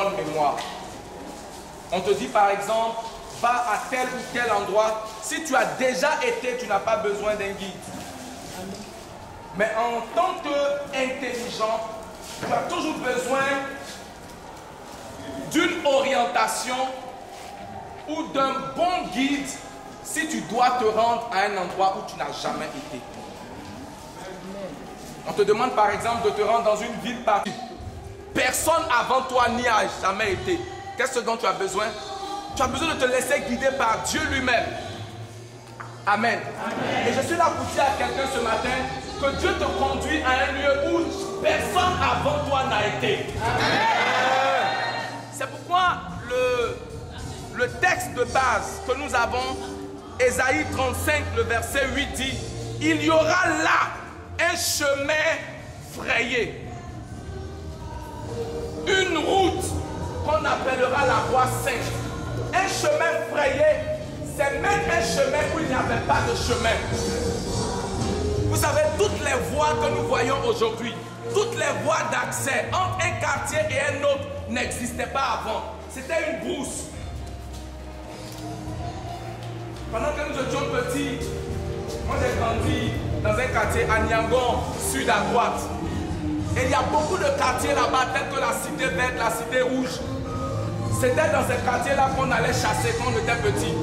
bonne mémoire. On te dit par exemple, va à tel ou tel endroit. Si tu as déjà été, tu n'as pas besoin d'un guide. Mais en tant qu'intelligent, tu as toujours besoin d'une orientation ou d'un bon guide si tu dois te rendre à un endroit où tu n'as jamais été. On te demande par exemple de te rendre dans une ville pareille. Personne avant toi n'y a jamais été. Qu'est-ce dont tu as besoin? Tu as besoin de te laisser guider par Dieu lui-même. Amen. Amen. Et je suis là pour dire à quelqu'un ce matin que Dieu te conduit à un lieu où personne avant toi n'a été. C'est pourquoi le texte de base que nous avons, Ésaïe 35, le verset 8 dit, il y aura là un chemin frayé, une route qu'on appellera la voie sainte. Un chemin frayé, c'est même un chemin où il n'y avait pas de chemin. Vous savez, toutes les voies que nous voyons aujourd'hui, toutes les voies d'accès entre un quartier et un autre n'existaient pas avant. C'était une brousse. Pendant que nous étions petits, moi j'ai grandi dans un quartier à Niangon, sud à droite. Et il y a beaucoup de quartiers là-bas, tels que la cité verte, la cité rouge. C'était dans ces quartiers-là qu'on allait chasser quand on était petit.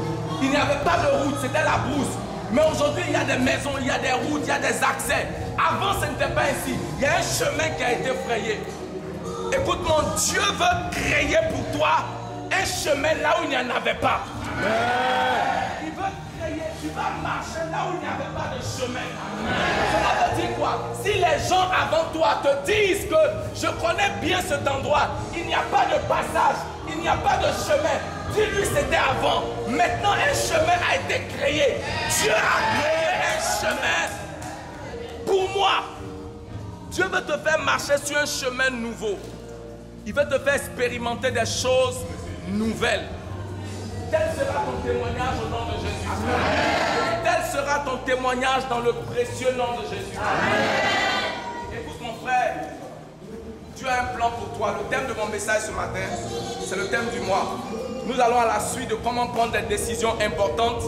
Il n'y avait pas de route, c'était la brousse. Mais aujourd'hui, il y a des maisons, il y a des routes, il y a des accès. Avant, ce n'était pas ainsi. Il y a un chemin qui a été frayé. Écoute, mon Dieu veut créer pour toi un chemin là où il n'y en avait pas. Il veut créer, tu vas marcher là où il n'y avait pas de chemin. Cela veut dire quoi? Si les gens avant toi te disent que je connais bien cet endroit, il n'y a pas de passage, il n'y a pas de chemin, dis-lui c'était avant. Maintenant un chemin a été créé. Dieu a créé un chemin pour moi. Dieu veut te faire marcher sur un chemin nouveau. Il veut te faire expérimenter des choses nouvelles. Tel sera ton témoignage au nom de Jésus. Amen. Tel sera ton témoignage dans le précieux nom de Jésus. Amen. Écoute mon frère, Dieu a un plan pour toi. Le thème de mon message ce matin, c'est le thème du mois. Nous allons à la suite de comment prendre des décisions importantes.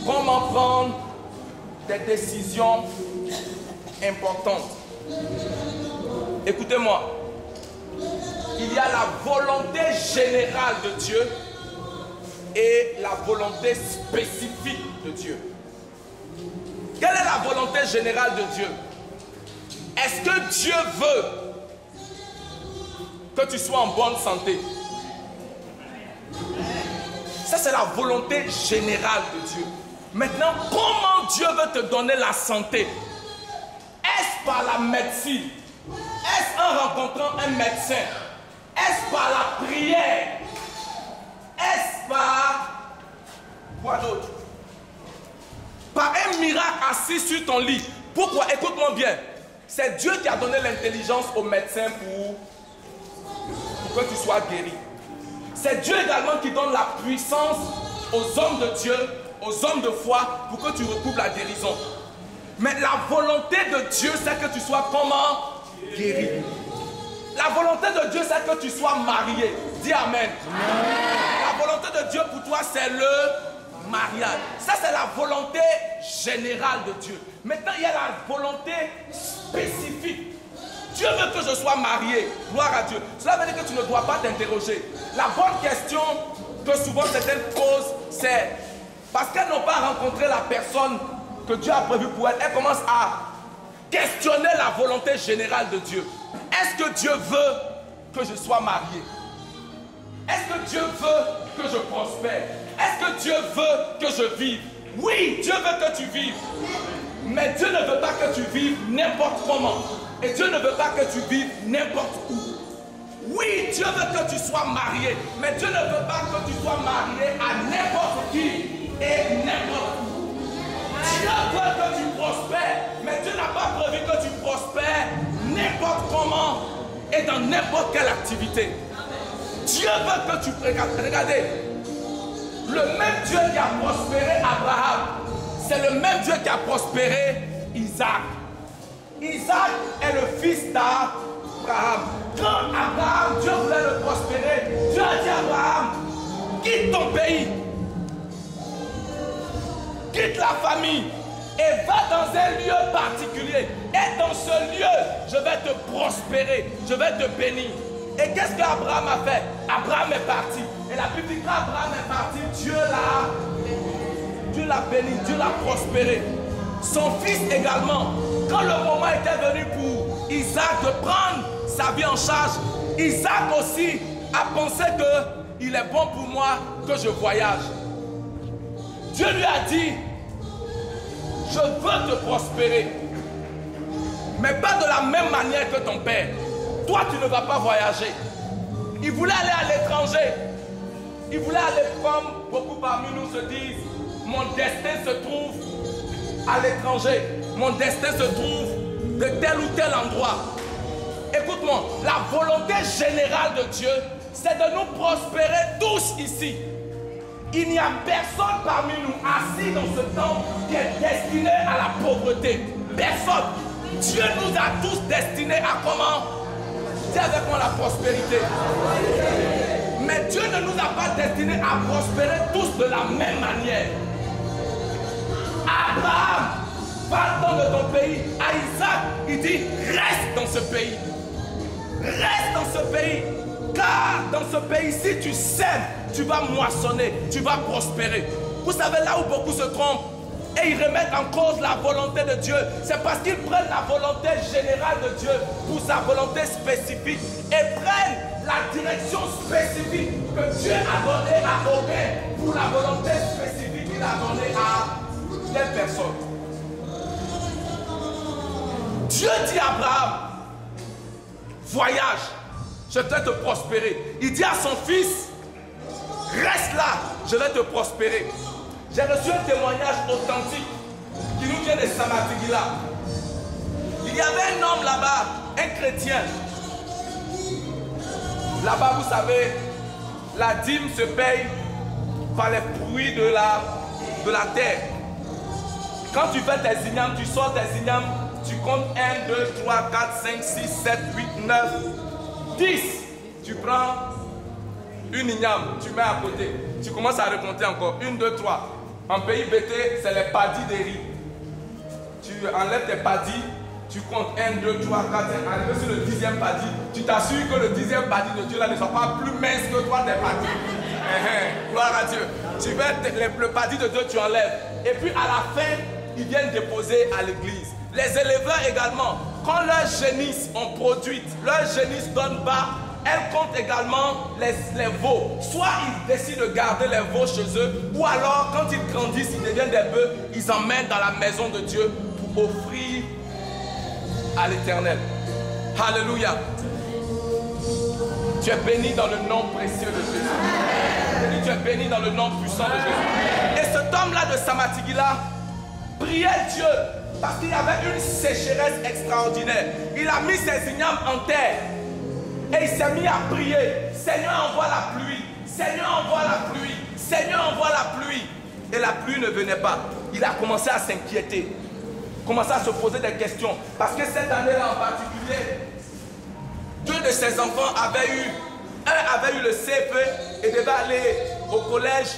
Comment prendre des décisions importantes. Écoutez-moi. Il y a la volonté générale de Dieu et la volonté spécifique de Dieu. Quelle est la volonté générale de Dieu? Est-ce que Dieu veut que tu sois en bonne santé? Ça, c'est la volonté générale de Dieu. Maintenant, comment Dieu veut te donner la santé? Est-ce par la médecine? Est-ce en rencontrant un médecin? Est-ce par la prière? Est-ce par quoi d'autre? Par un miracle assis sur ton lit. Pourquoi? Écoute-moi bien. C'est Dieu qui a donné l'intelligence aux médecins pour que tu sois guéri. C'est Dieu également qui donne la puissance aux hommes de Dieu, aux hommes de foi, pour que tu recouvres la guérison. Mais la volonté de Dieu, c'est que tu sois comment? Guéri. La volonté de Dieu, c'est que tu sois marié. Dis Amen. Amen. La volonté de Dieu pour toi, c'est le mariage. Ça, c'est la volonté générale de Dieu. Maintenant, il y a la volonté spécifique. Dieu veut que je sois marié. Gloire à Dieu. Cela veut dire que tu ne dois pas t'interroger. La bonne question que souvent certaines posent, c'est parce qu'elles n'ont pas rencontré la personne que Dieu a prévue pour elles, elles commencent à questionner la volonté générale de Dieu. Est-ce que Dieu veut que je sois marié? Est-ce que Dieu veut que je prospère? Est-ce que Dieu veut que je vive? Oui, Dieu veut que tu vives. Mais Dieu ne veut pas que tu vives n'importe comment. Et Dieu ne veut pas que tu vives n'importe où. Oui, Dieu veut que tu sois marié. Mais Dieu ne veut pas que tu sois marié à n'importe qui et n'importe où. Dieu veut que tu prospères, mais Dieu n'a pas prévu que tu prospères n'importe comment et dans n'importe quelle activité. Dieu veut que tu regardes. Regardez, le même Dieu qui a prospéré Abraham, c'est le même Dieu qui a prospéré Isaac. Isaac est le fils d'Abraham. Abraham. Quand Abraham, Dieu voulait le prospérer, Dieu a dit à Abraham, quitte ton pays, quitte la famille et va dans un lieu particulier. Et dans ce lieu, je vais te prospérer, je vais te bénir. Et qu'est-ce qu'Abraham a fait? Abraham est parti. Et la Bible dit qu'Abraham est parti, Dieu l'a béni, Dieu l'a prospéré. Son fils également, quand le moment était venu pour Isaac de prendre sa vie en charge, Isaac aussi a pensé qu'il est bon pour moi que je voyage. Dieu lui a dit, je veux te prospérer, mais pas de la même manière que ton père. Toi, tu ne vas pas voyager. Il voulait aller à l'étranger. Il voulait aller comme beaucoup parmi nous se disent, mon destin se trouve à l'étranger. Mon destin se trouve de tel ou tel endroit. Écoute-moi, la volonté générale de Dieu, c'est de nous prospérer tous ici. Il n'y a personne parmi nous assis dans ce temple qui est destiné à la pauvreté. Personne. Dieu nous a tous destinés à comment? Dis avec moi la prospérité. Mais Dieu ne nous a pas destinés à prospérer tous de la même manière. Abraham, partant de ton pays, à Isaac, il dit, reste dans ce pays. Reste dans ce pays. Car dans ce pays, si tu sèmes, tu vas moissonner, tu vas prospérer. Vous savez là où beaucoup se trompent et ils remettent en cause la volonté de Dieu. C'est parce qu'ils prennent la volonté générale de Dieu pour sa volonté spécifique et prennent la direction spécifique que Dieu a donnée à Obed pour la volonté spécifique qu'il a donnée à telle personne. Dieu dit à Abraham, voyage, je vais te prospérer. Il dit à son fils, reste là, je vais te prospérer. J'ai reçu un témoignage authentique qui nous vient de Samatigila. Il y avait un homme là-bas, un chrétien. Là-bas, vous savez, la dîme se paye par les fruits de la terre. Quand tu fais tes ignames, tu sors tes ignames, tu comptes 1, 2, 3, 4, 5, 6, 7, 8, 9, 10. Tu prends une igname, tu mets à côté. Tu commences à recompter encore. 1, 2, 3. En pays BT, c'est les padis des riz. Tu enlèves tes padis, tu comptes 1, 2, 3, 4, 5. Arrivé sur le 10e padis, tu t'assures que le 10e padis de Dieu là ne soit pas plus mince que toi tes padis. Gloire à Dieu. Tu mets le padis de Dieu, tu enlèves. Et puis à la fin, ils viennent déposer à l'église. Les éleveurs également, quand leurs génisses ont produit, leurs génisses donnent bas, elles comptent également les veaux. Soit ils décident de garder les veaux chez eux, ou alors quand ils grandissent, ils deviennent des bœufs, ils emmènent dans la maison de Dieu pour offrir à l'Éternel. Alléluia. Tu es béni dans le nom précieux de Jésus. Tu es béni dans le nom puissant de Jésus. Et cet homme-là de Samatigila priait Dieu parce qu'il y avait une sécheresse extraordinaire. Il a mis ses ignames en terre. Et il s'est mis à prier. Seigneur, envoie la pluie. Seigneur, envoie la pluie. Seigneur, envoie la pluie. Et la pluie ne venait pas. Il a commencé à s'inquiéter. Commencé à se poser des questions. Parce que cette année-là en particulier, 2 de ses enfants avaient eu, un avait eu le CFE et devait aller au collège.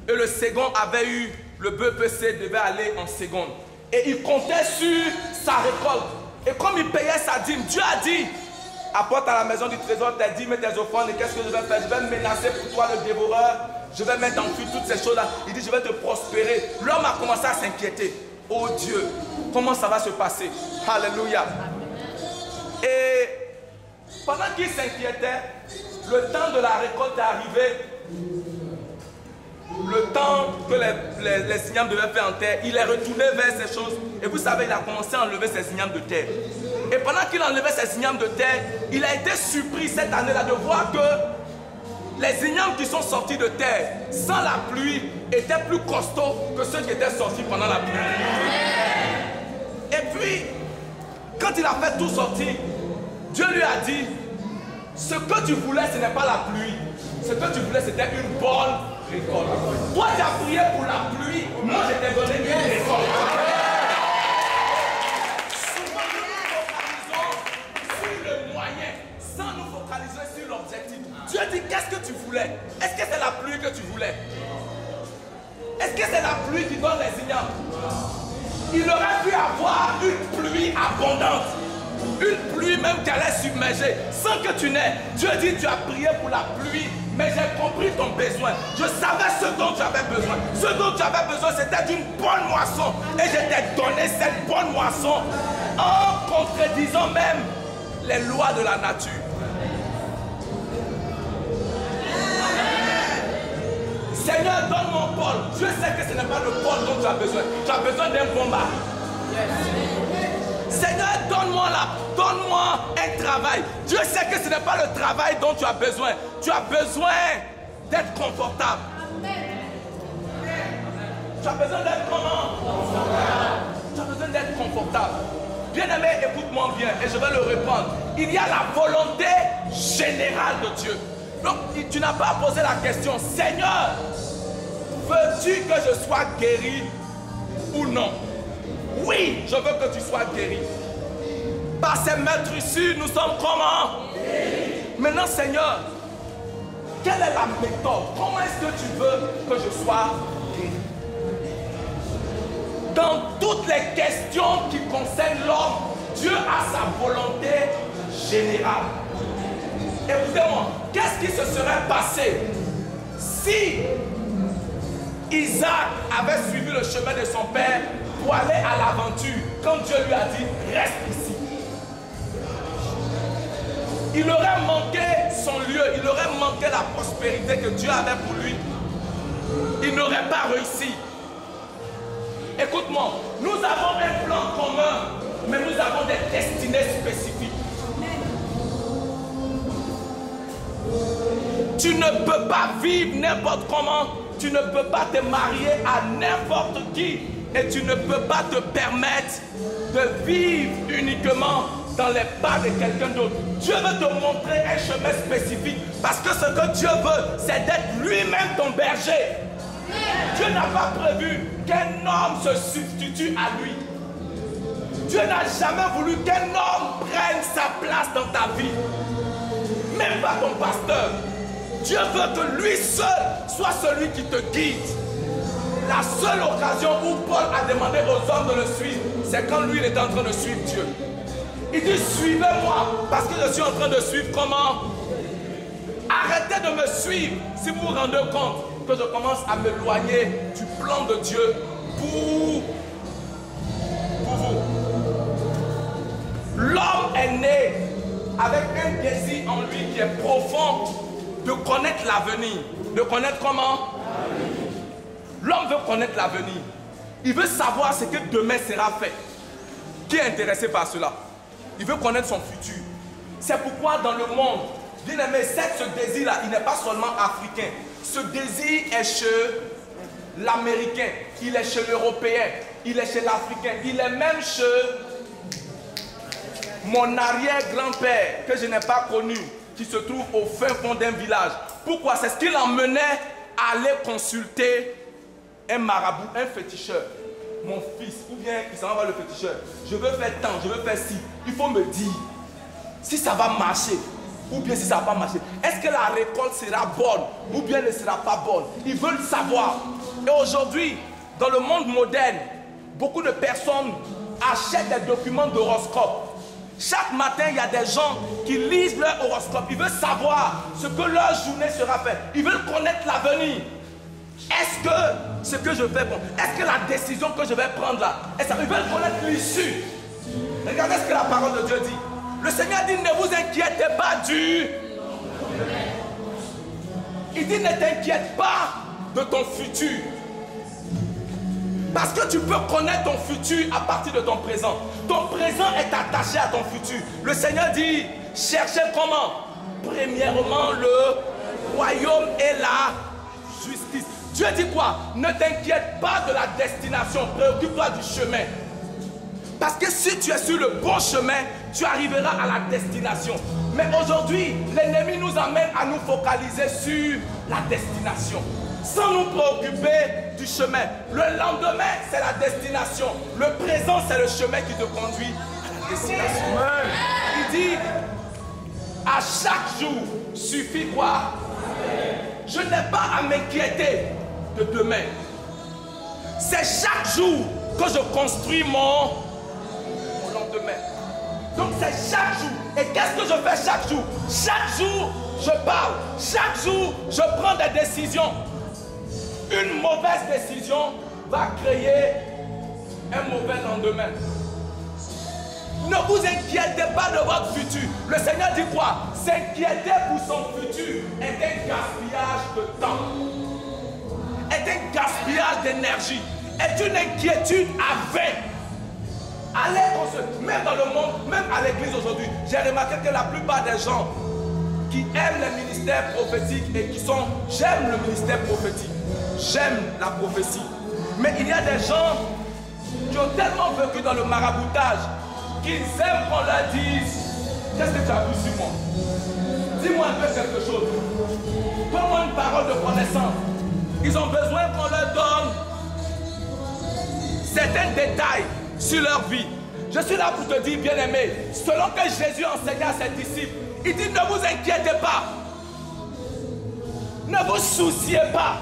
Et le second avait eu le BPC, devait aller en seconde. Et il comptait sur sa récolte. Et comme il payait sa dîme, Dieu a dit, apporte à la maison du trésor tes dîmes et tes offrandes. Et qu'est-ce que je vais faire? Je vais menacer pour toi le dévoreur. Je vais mettre en fuite toutes ces choses-là. Il dit, je vais te prospérer. L'homme a commencé à s'inquiéter. Oh Dieu, comment ça va se passer? Alléluia. Et pendant qu'il s'inquiétait, le temps de la récolte est arrivé. Le temps que les ignames devaient faire en terre, il est retourné vers ces choses. Et vous savez, il a commencé à enlever ses ignames de terre. Et pendant qu'il enlevait ses ignames de terre, il a été surpris cette année-là de voir que les ignames qui sont sortis de terre sans la pluie étaient plus costauds que ceux qui étaient sortis pendant la pluie. Et puis, quand il a fait tout sortir, Dieu lui a dit, ce que tu voulais, ce n'est pas la pluie. Ce que tu voulais, c'était une bonne récolte. Toi, tu as prié pour la pluie, moi, je t'ai donné une récolte. Souvent, nous nous focalisons sur le moyen. dit, qu'est-ce que tu voulais? Est-ce que c'est la pluie que tu voulais? Est-ce que c'est la pluie qui donne les ignames? Il aurait pu avoir une pluie abondante. Une pluie même qui allait submerger. Sans que tu n'aies. Dieu dit, tu as prié pour la pluie. Mais j'ai compris ton besoin. Je savais ce dont tu avais besoin. Ce dont tu avais besoin, c'était d'une bonne moisson. Et je t'ai donné cette bonne moisson en contredisant même les lois de la nature. Seigneur, donne-moi Paul. Dieu sait que ce n'est pas le Paul dont tu as besoin. Tu as besoin d'un combat. Seigneur, donne-moi un travail. Dieu sait que ce n'est pas le travail dont tu as besoin. Tu as besoin d'être confortable. Tu as besoin d'être comment? Tu as besoin d'être confortable. Bien-aimé, écoute-moi bien et je vais le répondre. Il y a la volonté générale de Dieu. Donc, tu n'as pas posé la question, Seigneur, veux-tu que je sois guéri ou non? Oui, je veux que tu sois guéri. Par ces meurtrissures, nous sommes comment? Maintenant, Seigneur, quelle est la méthode? Comment est-ce que tu veux que je sois guéri? Dans toutes les questions qui concernent l'homme, Dieu a sa volonté générale. Écoutez-moi, qu'est-ce qui se serait passé si Isaac avait suivi le chemin de son père pour aller à l'aventure quand Dieu lui a dit reste ici? Il aurait manqué son lieu, il aurait manqué la prospérité que Dieu avait pour lui. Il n'aurait pas réussi. Écoute-moi, nous avons un plan commun, mais nous avons des destinées spécifiques. Tu ne peux pas vivre n'importe comment. Tu ne peux pas te marier à n'importe qui. Et tu ne peux pas te permettre de vivre uniquement dans les pas de quelqu'un d'autre. Dieu veut te montrer un chemin spécifique. Parce que ce que Dieu veut, c'est d'être lui-même ton berger. Dieu n'a pas prévu qu'un homme se substitue à lui. Dieu n'a jamais voulu qu'un homme prenne sa place dans ta vie. Même pas ton pasteur. Dieu veut que lui seul soit celui qui te guide. La seule occasion où Paul a demandé aux hommes de le suivre, c'est quand lui il était en train de suivre Dieu. Il dit suivez-moi parce que je suis en train de suivre comment? Arrêtez de me suivre si vous vous rendez compte que je commence à m'éloigner du plan de Dieu pour vous. L'homme est né avec un désir en lui qui est profond de connaître l'avenir. De connaître comment? L'homme veut connaître l'avenir. Il veut savoir ce que demain sera fait. Qui est intéressé par cela? Il veut connaître son futur. C'est pourquoi dans le monde, bien aimé, ce désir-là, il n'est pas seulement africain. Ce désir est chez l'Américain, il est chez l'Européen, il est chez l'Africain, il est même chez mon arrière-grand-père que je n'ai pas connu, qui se trouve au fin fond d'un village. Pourquoi? C'est ce qui l'emmenait à aller consulter un marabout, un féticheur. Mon fils, ou bien il s'en va voir le féticheur. Je veux faire tant, je veux faire ci. Il faut me dire si ça va marcher ou bien si ça va pas marcher. Est-ce que la récolte sera bonne ou bien ne sera pas bonne? Ils veulent savoir. Et aujourd'hui, dans le monde moderne, beaucoup de personnes achètent des documents d'horoscope. Chaque matin, il y a des gens qui lisent leur horoscope. Ils veulent savoir ce que leur journée sera faite. Ils veulent connaître l'avenir. Est-ce que ce que je fais bon? Est-ce que la décision que je vais prendre là, ils veulent connaître l'issue. Regardez ce que la parole de Dieu dit. Le Seigneur dit, ne vous inquiétez pas du... Il dit, ne t'inquiète pas de ton futur. Parce que tu peux connaître ton futur à partir de ton présent. Ton présent est attaché à ton futur. Le Seigneur dit, cherchez comment? Premièrement, le royaume et la justice. Dieu dit quoi? Ne t'inquiète pas de la destination, préoccupe-toi du chemin. Parce que si tu es sur le bon chemin, tu arriveras à la destination. Mais aujourd'hui, l'ennemi nous amène à nous focaliser sur la destination, sans nous préoccuper du chemin. Le lendemain, c'est la destination. Le présent, c'est le chemin qui te conduit à la destination. Il dit, À chaque jour suffit quoi? Je n'ai pas à m'inquiéter de demain. C'est chaque jour que je construis mon lendemain. Donc c'est chaque jour. Et qu'est-ce que je fais chaque jour? Chaque jour, je parle. Chaque jour, je prends des décisions. Une mauvaise décision va créer un mauvais lendemain. Ne vous inquiétez pas de votre futur. Le Seigneur dit quoi? S'inquiéter pour son futur est un gaspillage de temps, est un gaspillage d'énergie, est une inquiétude à vain. Allez, même dans le monde, même à l'église aujourd'hui, j'ai remarqué que la plupart des gens qui aiment les ministères prophétiques et qui sont, j'aime le ministère prophétique, j'aime la prophétie, mais il y a des gens qui ont tellement vécu dans le maraboutage qu'ils aiment qu'on leur dise: qu'est-ce que tu as vu sur moi? Dis-moi un peu quelque chose. Donne-moi une parole de connaissance. Ils ont besoin qu'on leur donne certains détails sur leur vie. Je suis là pour te dire, bien-aimé, selon que Jésus enseignait à ses disciples, il dit: ne vous inquiétez pas, ne vous souciez pas.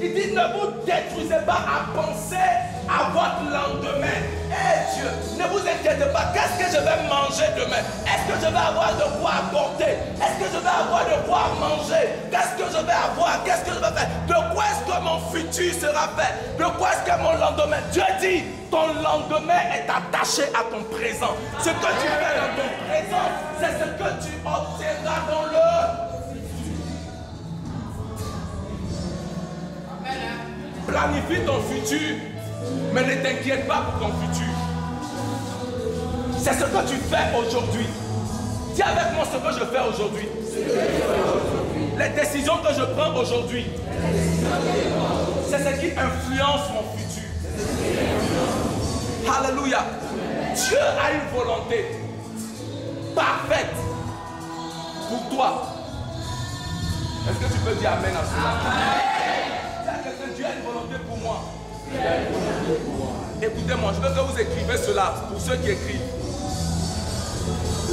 Il dit: ne vous détruisez pas à penser à votre lendemain. Eh Dieu, ne vous inquiétez pas. Qu'est-ce que je vais manger demain? Est-ce que je vais avoir de quoi apporter? Est-ce que je vais avoir de quoi manger? Qu'est-ce que je vais avoir? Qu'est-ce que je vais faire? De quoi est-ce que mon futur sera fait? De quoi est-ce que mon lendemain? Dieu dit: ton lendemain est attaché à ton présent. Ce que tu fais dans ton présent, c'est ce que tu obtiendras dans le... Planifie ton futur, mais ne t'inquiète pas pour ton futur. C'est ce que tu fais aujourd'hui. Dis avec moi ce que je fais aujourd'hui. Les décisions que je prends aujourd'hui, c'est ce qui influence mon futur. Alléluia. Dieu a une volonté parfaite pour toi. Est-ce que tu peux dire amen à cela? Dieu a une volonté pour moi. Écoutez-moi, je veux que vous écrivez cela pour ceux qui écrivent.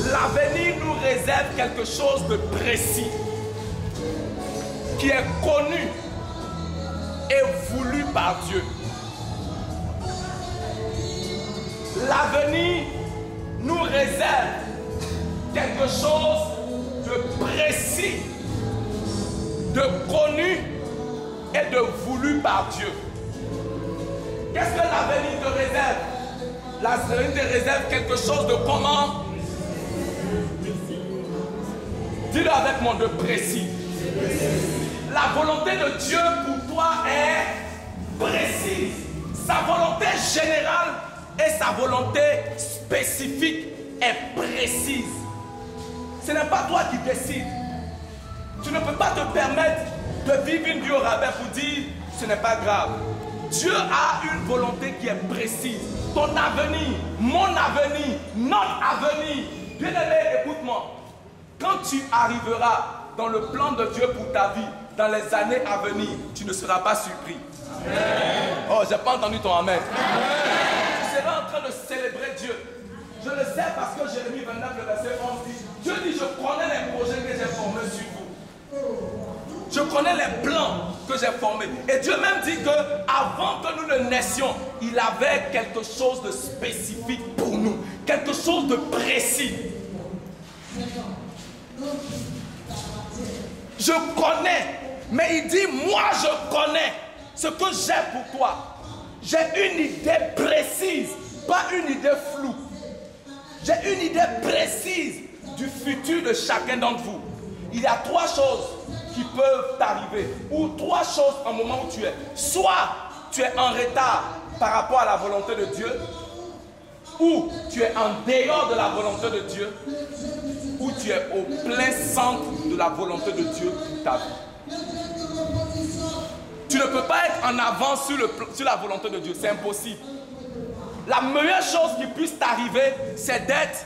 L'avenir nous réserve quelque chose de précis, qui est connu et voulu par Dieu. L'avenir nous réserve quelque chose de précis, de connu et de voulu par Dieu. Qu'est-ce que l'avenir te réserve? L'avenir te réserve quelque chose de comment? Dis-le avec moi, de précis. La volonté de Dieu pour toi est précise. Sa volonté générale et sa volonté spécifique est précise. Ce n'est pas toi qui décides. Tu ne peux pas te permettre de vivre une vie au rabais pour dire ce n'est pas grave. Dieu a une volonté qui est précise. Ton avenir, mon avenir, notre avenir. Bien-aimé, écoute-moi. Quand tu arriveras dans le plan de Dieu pour ta vie, dans les années à venir, tu ne seras pas surpris. Amen. Oh, j'ai pas entendu ton amen. Amen. Tu seras en train de célébrer Dieu. Je le sais parce que Jérémie 29, le verset 11 dit: Dieu dit, je connais les projets que j'ai formés sur vous. Je connais les plans que j'ai formés. Et Dieu même dit que avant que nous ne naissions, il avait quelque chose de spécifique pour nous. Quelque chose de précis. Je connais. Mais il dit, moi je connais ce que j'ai pour toi. J'ai une idée précise, pas une idée floue. J'ai une idée précise du futur de chacun d'entre vous. Il y a trois choses qui peuvent t'arriver, ou trois choses au moment où tu es. Soit tu es en retard par rapport à la volonté de Dieu, ou tu es en dehors de la volonté de Dieu, ou tu es au plein centre de la volonté de Dieu pour ta vie. Tu ne peux pas être en avance sur la volonté de Dieu, c'est impossible. La meilleure chose qui puisse t'arriver, c'est d'être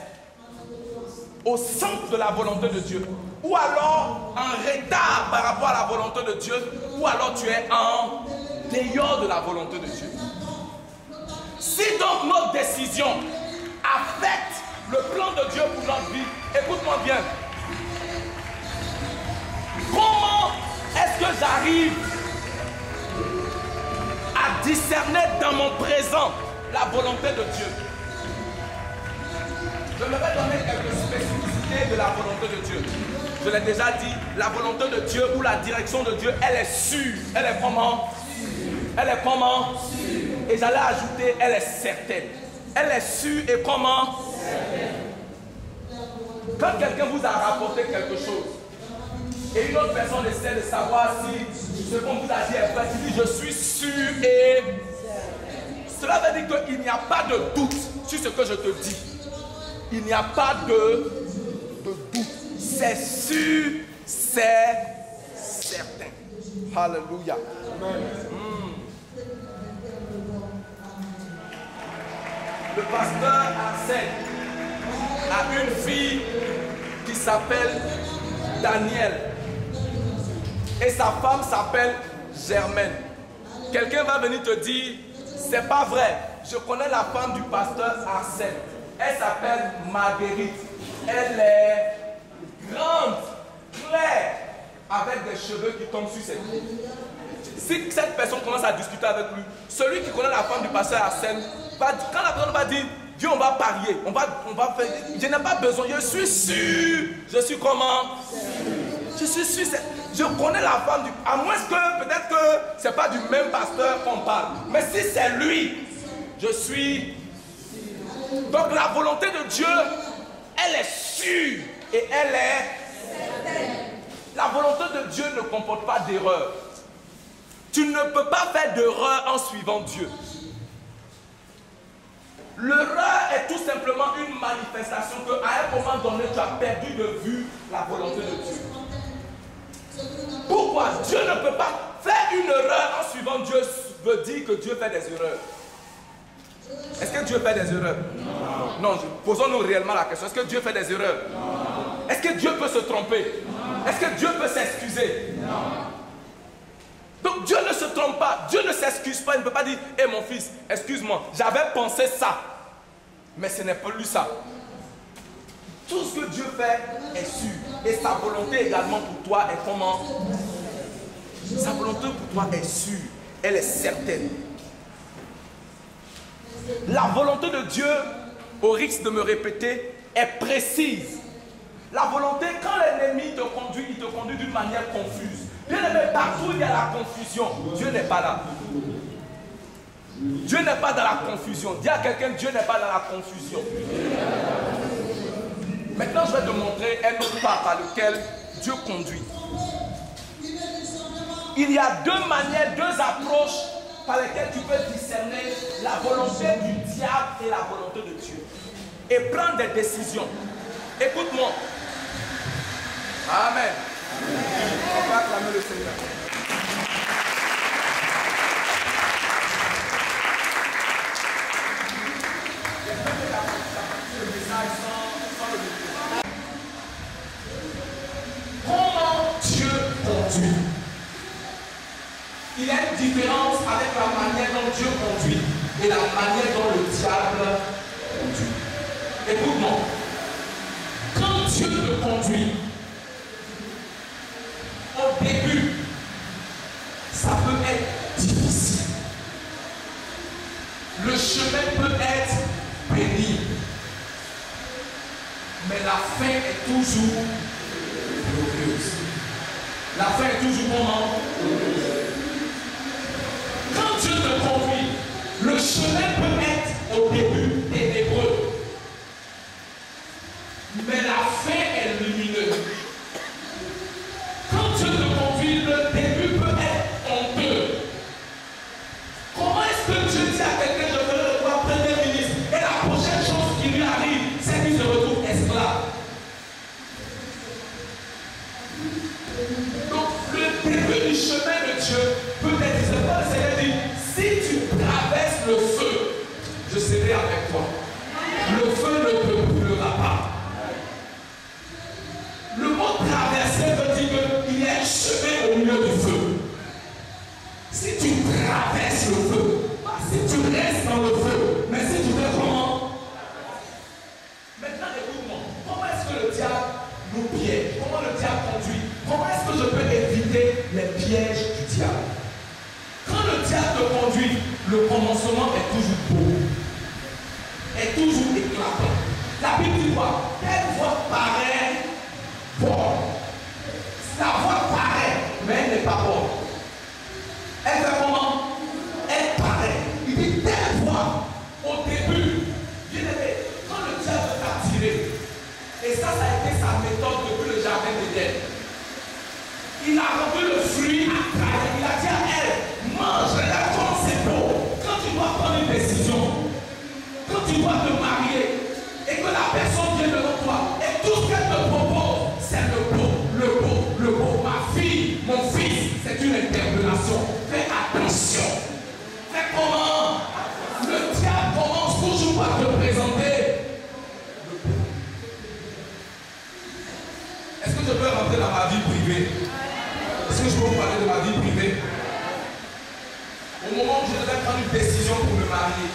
au centre de la volonté de Dieu. Ou alors en retard par rapport à la volonté de Dieu, ou alors tu es en dehors de la volonté de Dieu. Si donc notre décision affecte le plan de Dieu pour notre vie, écoute-moi bien, Comment est-ce que j'arrive à discerner dans mon présent la volonté de Dieu? Je me vais donner quelques spécificités de la volonté de Dieu. Je l'ai déjà dit, la volonté de Dieu ou la direction de Dieu, elle est sûre. Elle est comment? Elle est comment? Et j'allais ajouter, elle est certaine. Elle est sûre et comment? Quand quelqu'un vous a rapporté quelque chose et une autre personne essaie de savoir si ce qu'on vous a dit est vrai, tu dis je suis sûr et cela veut dire qu'il n'y a pas de doute sur ce que je te dis. Il n'y a pas de doute. C'est sûr, c'est certain. Alléluia. Le pasteur Arsène a une fille qui s'appelle Daniel et sa femme s'appelle Germaine. Quelqu'un va venir te dire, c'est pas vrai, je connais la femme du pasteur Arsène, elle s'appelle Marguerite, elle est grande, claire, avec des cheveux qui tombent sur ses têtes. Si cette personne commence à discuter avec lui, celui qui connaît la femme du pasteur Arsène, quand la personne va dire, Dieu, on va parier, on va faire, je n'ai pas besoin, je suis sûr, je suis comment? Je suis sûr, je connais la femme du... À moins que, peut-être que ce n'est pas du même pasteur qu'on parle, mais si c'est lui, je suis... Donc la volonté de Dieu, elle est sûre et elle est... La volonté de Dieu ne comporte pas d'erreur. Tu ne peux pas faire d'erreur en suivant Dieu. L'erreur est tout simplement une manifestation qu'à un moment donné, tu as perdu de vue la volonté de Dieu. Pourquoi? Dieu ne peut pas faire une erreur en suivant Dieu veut dire que Dieu fait des erreurs. Est-ce que Dieu fait des erreurs? Non. Posons-nous réellement la question. Est-ce que Dieu fait des erreurs? Non. Est-ce que Dieu peut se tromper? Non. Est-ce que Dieu peut s'excuser? Non. Donc Dieu ne se trompe pas, Dieu ne s'excuse pas, il ne peut pas dire, hé mon fils, excuse-moi, j'avais pensé ça, mais ce n'est pas lui ça. Tout ce que Dieu fait est sûr, et sa volonté également pour toi est comment? Sa volonté pour toi est sûre, elle est certaine. La volonté de Dieu, au risque de me répéter, est précise. La volonté, quand l'ennemi te conduit, il te conduit d'une manière confuse. Bien aimé, partout où il y a la confusion, Dieu n'est pas là. Dieu n'est pas dans la confusion. Dis à quelqu'un, Dieu n'est pas dans la confusion. Maintenant, je vais te montrer un autre pas par lequel Dieu conduit. Il y a deux manières, deux approches par lesquelles tu peux discerner la volonté du diable et la volonté de Dieu. Et prendre des décisions. Écoute-moi. Amen. On va acclamer le Seigneur. Comment Dieu conduit? Il y a une différence avec la manière dont Dieu conduit et la manière dont le diable conduit. Écoute-moi. Quand Dieu te conduit, au début, ça peut être difficile. Le chemin peut être pénible. Mais la fin est toujours glorieuse. La fin est toujours comment? Quand Dieu te conduit, le chemin peut être au début ténébreux. Mais la fin est lumineuse. Quand Dieu te conduit, le début peut être honteux. Comment est-ce que Dieu dit à quelqu'un, je veux le voir premier ministre, et la prochaine chose qui lui arrive, c'est qu'il se retrouve esclave? Donc, le début du chemin de Dieu peut être, c'est pas le Seigneur dit, si tu traverses le feu, je serai avec toi. Le feu ne te brûlera pas. Le mot traverser veut dire qu'il y a un chemin au milieu du feu. Si tu traverses le feu, pas si tu restes dans le feu, mais si tu fais comment? Maintenant, écoute-moi. Comment est-ce que le diable nous piège? Comment le diable conduit? Comment est-ce que je peux du diable. Quand le diable te conduit, le commencement est toujours beau, est toujours éclatant. La Bible dit quoi? Telle voix paraît bonne. La voix paraît, mais elle n'est pas bonne. Elle fait comment? Elle paraît. Il dit telle voix, au début, bien aimé, quand le diable t'a tiré, et ça a été sa méthode depuis le jardin d'Éden. Il a rendu le fruit à Caïn. Il a dit à elle, mange, regarde comment c'est beau. Quand tu dois prendre une décision, quand tu dois te marier, et que la personne vient devant toi, et tout ce qu'elle te propose, c'est le beau, le beau, le beau. Ma fille, mon fils, c'est une interpellation. Fais attention. Fais comment? Le diable commence toujours par te présenter. Est-ce que je peux rentrer dans ma vie privée? Est-ce que je peux vous parler de ma vie privée? Au moment où je devais prendre une décision pour me marier,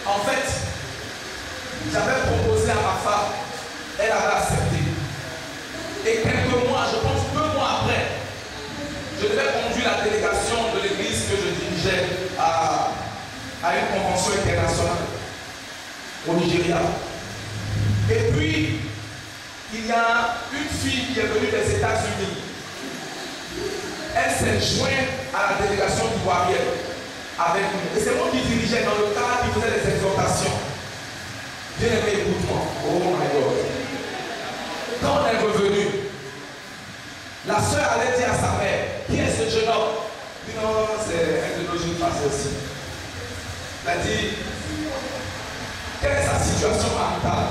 en fait, j'avais proposé à ma femme, elle avait accepté. Et quelques mois, je pense 2 mois après, je devais conduire la délégation de l'église que je dirigeais à une convention internationale au Nigeria. Et puis, il y a une fille qui est venue des États-Unis. Elle s'est jointe à la délégation ivoirienne avec nous. Et c'est moi qui dirigeais dans le cadre qui faisait des exhortations. Bien aimé, écoute-moi. Oh my God. Quand on est revenu, la soeur allait dire à sa mère, qui est ce jeune homme? Il dit non, c'est un de nos jeunes passés aussi. Elle a dit, quelle est sa situation maritale?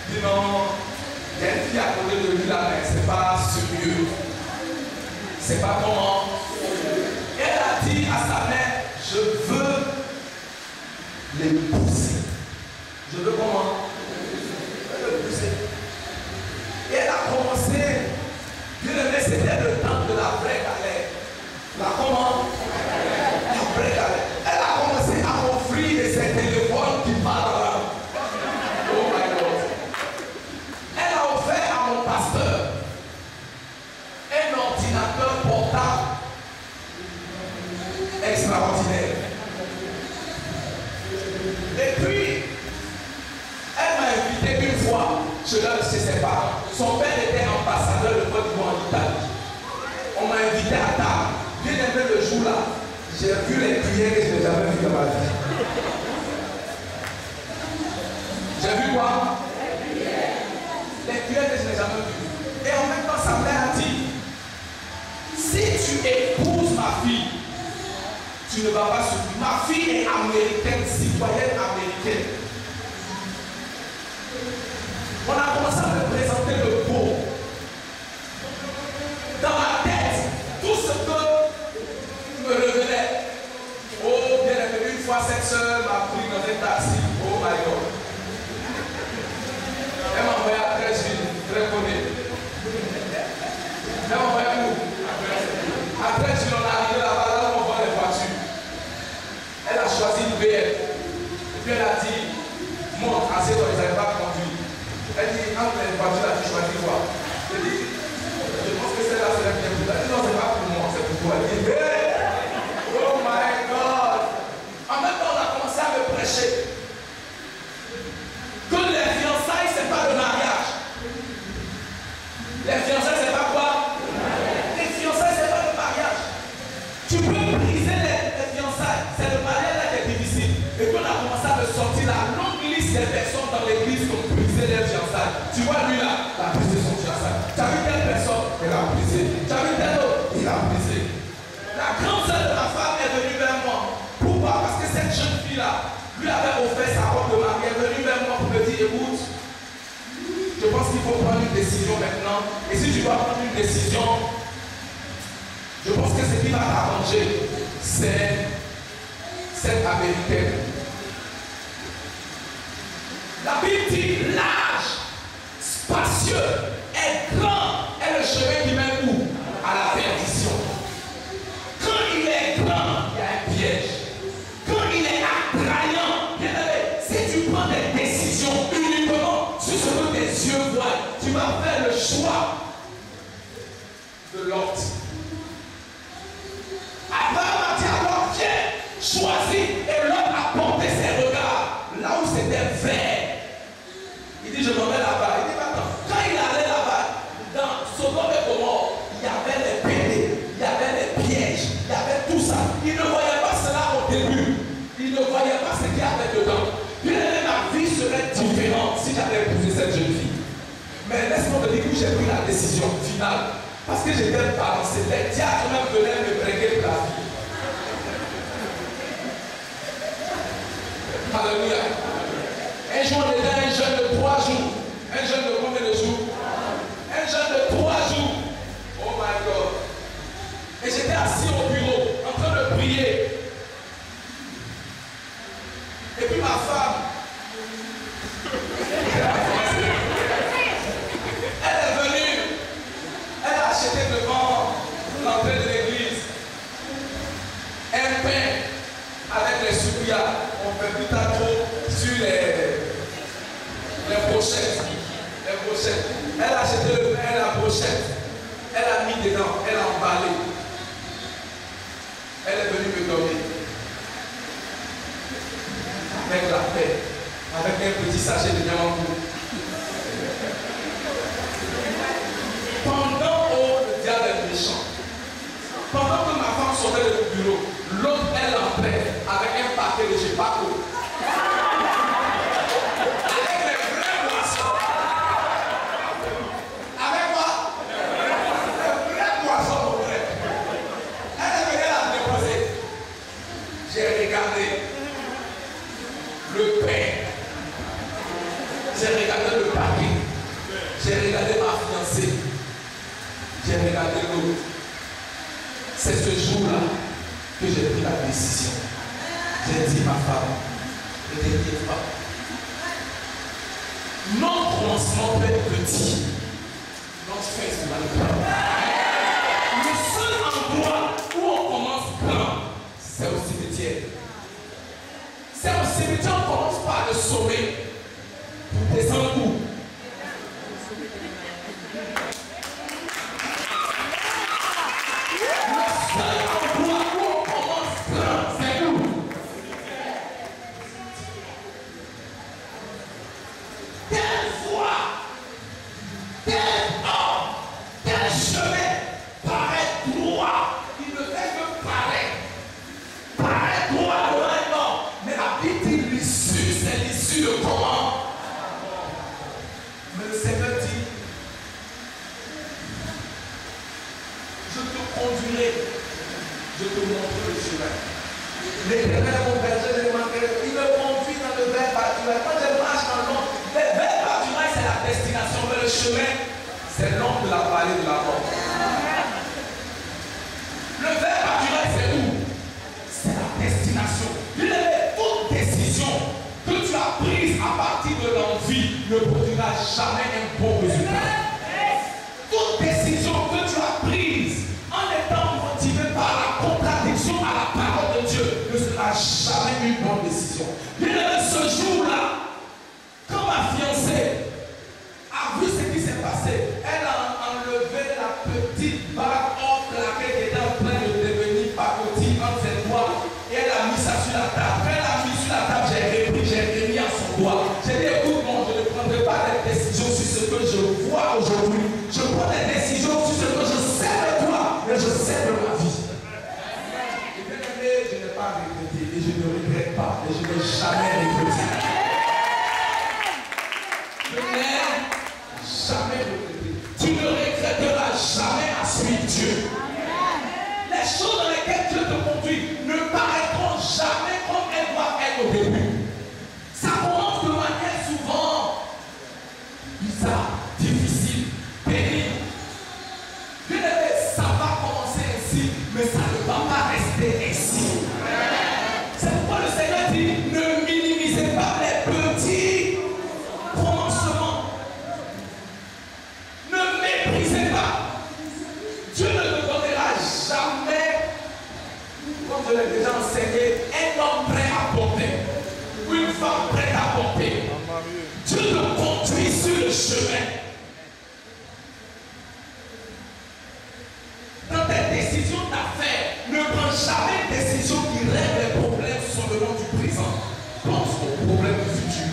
Il dit non, il y a une fille à côté de lui là, mais c'est pas sérieux. C'est pas comment. Elle a dit à sa mère, je veux l'épouser. Je veux comment? Je veux l'épouser. Et elle a commencé, bien aimé, c'était le temps de la vraie galère. La comment? La vraie galère. Elle a commencé à m'offrir ces téléphones qui parlent. Oh my God. Elle a offert à mon pasteur un ordinateur portable extraordinaire. Et puis, elle m'a invité une fois chez ses parents. Son père était ambassadeur de Côte d'Ivoire en Italie. On m'a invité à table. Bien aimé le jour-là, j'ai vu les cuillères que je n'ai jamais vues dans ma vie. J'ai vu quoi? Les cuillères que je n'ai jamais vues. Et en même temps, sa mère a dit, si tu épouses ma fille, tu ne vas pas souffrir. Ma fille est américaine, citoyenne américaine. On a commencé à me présenter le beau. Dans ma tête, tout ce que me revenait. Oh, bien aimé, une fois cette soeur m'a pris dans un taxi. Oh my God. Elle m'a envoyé à 13 villes, très connues. Elle m'a envoyé où? À 13 villes, on est arrivé là-bas, là où on vend les voitures. Elle a choisi une BM. Et puis elle a dit, monte, assieds-toi, ils n'avaient pas conduit. Elle dit, entre les voitures là, tu choisis quoi? Je dis, je pense que celle-là serait bien pour toi. Elle dit, non, c'est pas pour moi, c'est pour toi. Elle dit, hey! Oh my God! En même temps, on a commencé à me prêcher que les fiançailles, c'est pas le mariage. Les fiançailles, c'est pas quoi? Les fiançailles, c'est pas le mariage. Tu peux briser les fiançailles. C'est le mariage là qui est difficile. Et puis on a commencé à me sortir la longue liste des personnes dans l'église qui ont brisé les fiançailles. Tu vois lui là, il a brisé son fiançaille. Tu as vu telle personne? Il a brisé. Tu as vu tel autre? Il a brisé. La grande sœur de ma femme est venue vers moi. Pourquoi? Parce que cette jeune fille là lui avait offert sa robe de mariée. Elle est venue vers moi pour me dire, écoute, je pense qu'il faut prendre une décision maintenant. Et si tu dois prendre une décision, je pense que ce qui va t'arranger, c'est cette américaine. La Bible dit large, spacieux, est grand, est le chemin qui mène où? À la perdition. Quand il est grand, il y a un piège. Quand il est attrayant, bien aimé, si tu prends des décisions uniquement sur ce que tes yeux voient, tu vas faire le choix de l'ordre. j'ai pris la décision finale. Parce que j'étais balancé. Les diacres même venaient me breguer pour la vie. Alléluia. Un jour, on était un jeune de 3 jours. Un jeune de combien de jours? Un jeune de 3 jours. Oh my God. Et j'étais assis au bureau, en train de prier. Et puis ma femme, elle est venue. Elle a acheté devant l'entrée de l'église un pain avec les soupillas. On fait plus tard trop sur les brochettes. Les brochettes. Elle a acheté le pain et la brochette. Elle a mis dedans, elle a emballé. Elle est venue me donner. Avec la paix, avec un petit sachet de diamant. Pendant le diable est méchant, pendant que ma femme sortait du bureau, l'autre elle entrait avec un paquet de Gépaco. Avec les vrais poissons. Avec quoi? Les vrais poissons, mon frère. Elle venait la déposer. J'ai regardé le pain. J'ai regardé le paquet. J'ai regardé ma fiancée. J'ai regardé l'autre. C'est ce jour-là que j'ai pris la décision. J'ai dit ma femme, ne t'inquiète pas. Notre commencement peut être petit. Notre fin sera le grand. Le seul endroit où on commence grand, c'est au cimetière. C'est au cimetière qu'on commence par le sommet pour descendre où? Le seul endroit où on commence grand, c'est où? Quelle voie, quel homme, quel chemin paraît droit? Il ne fait que paraît droit devant un homme. Mais la Bible dit l'issue, c'est l'issue de comment? Mais le Seigneur dit, je te conduirai, je te montrerai le chemin. L'Éternel mon berger, je ne manquerai. Il me conduit dans le vert pâturage. Quand je marche dans l'ombre, le vert pâturage c'est la destination, mais le chemin, c'est l'ombre de la vallée de la mort. Le vert pâturage c'est où? C'est la destination. Toute décision que tu as prise à partir de l'envie ne produira jamais un bon résultat. Toute décision que tu as prise en étant motivé par la contradiction à la parole de Dieu ne sera jamais une bonne décision. Ce jour-là, quand ma fiancée a vu ce qui s'est passé, elle a enlevé la petite bague or claquée qui était en train de devenir pacotille entre ses doigts et elle a mis ça sur la table. Quand elle a mis sur la table, j'ai remis à son doigt. J'ai dit, écoute, non, je ne prendrai pas des décisions sur ce que je vois aujourd'hui. Je prends des décisions sur ce que je sais de toi et je sais de ma vie. Et bien aimé, je n'ai pas regretté et je ne regrette pas et je n'ai jamais regretté. Je n'ai jamais regretté. Tu ne regretteras jamais à suivre Dieu. Les choses dans lesquelles Dieu te conduit ne paraîtront jamais comme elles doivent être au début. Ça commence de manière souvent bizarre, difficile, pénible. Bien aimé, ça va commencer ainsi, mais ça ne va pas rester ainsi. C'est pourquoi le Seigneur dit, ne minimisez pas les petits commencements. Ne méprisez pas. Dieu ne te donnera jamais, comme je l'ai déjà enseigné, un homme prêt à porter, ou une femme prête à porter. Dieu te conduit sur le chemin. Dans tes décisions d'affaires, ne prends jamais une décision qui règle les problèmes seulement du présent. Pense aux problèmes du futur.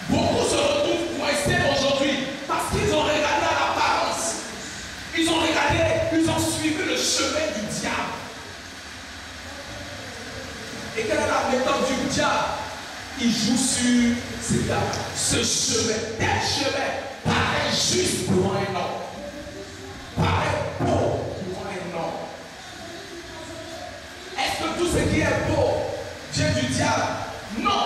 Beaucoup se retrouvent coincés aujourd'hui parce qu'ils ont regardé à l'apparence. Ils ont regardé, ils ont suivi le chemin du diable. Et quelle est la méthode du diable? il joue sur ce chemin. Tel chemin paraît juste pour un homme. Paraît beau pour un homme. Est-ce que tout ce qui est beau vient du diable? Non.